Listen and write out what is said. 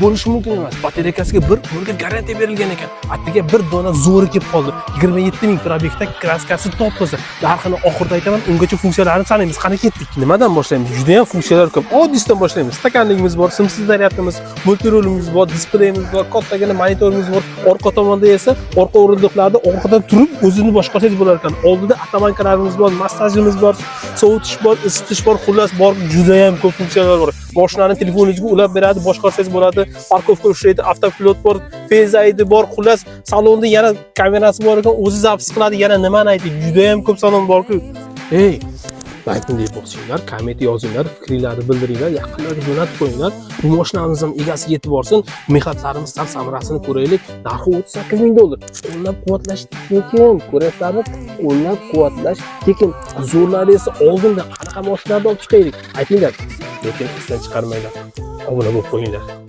bo'lishi mumkin emas. Batareykasiga 1 umrga garantiya berilgan ekan. Attiga bir dona zo'ri kelib qoldi. 27 ming probekda kraskasi top bo'lsa, narxini oxirida aytaman, ungacha funksiyalarini sanaymiz. Qani ketdik. Nimadan boshlaymiz? Juda ham funksiyalar ko'p. Oddiysidan boshlaymiz. Stakanligimiz bor, simsiz zaryadimiz, multirolimiz bor, displeyimiz bor, kattagina monitorimiz bor. Orqa tomonda esa orqa o'rindiqlarda orqadan turib o'zini boshqarsangiz bo'lar ekan. Oldida atamankalarimiz bor, massajimiz bor, sovutish bor, isitish bor, xullas bor, juda ham ko'p funksiyalar bor. Boshlarni telefoningizga ulab beradi, boshqarsangiz bo'ladi. Parkovka ushlaydi, avtopilot bor, Face ID bor, xullas salonda yana kamerasi bor ekan, o'zi zapis qiladi. Yana nimani aytdik? Juda ham ko'p salon bor-ku. Ey, laykni deb bosinglar, komment yozinglar, fikringizni bildiringlar, yaqinlarga jo'natib qo'yinglar. Bu mashinamiz ham egasiga yetib borsin. Mehnatlarimiz ham samarasini ko'raylik. Narxi 38 ming dollar. Qo'llab quvvatlash tekin, ko'rasizlarmi? Qo'llab quvvatlash tekin. Zo'rlari esa oldinda qanaqa mashinalarni olib chiqaylik? Aytinglar. Lekin esdan chiqarmanglar. Obuna bo'lib qo'yinglar.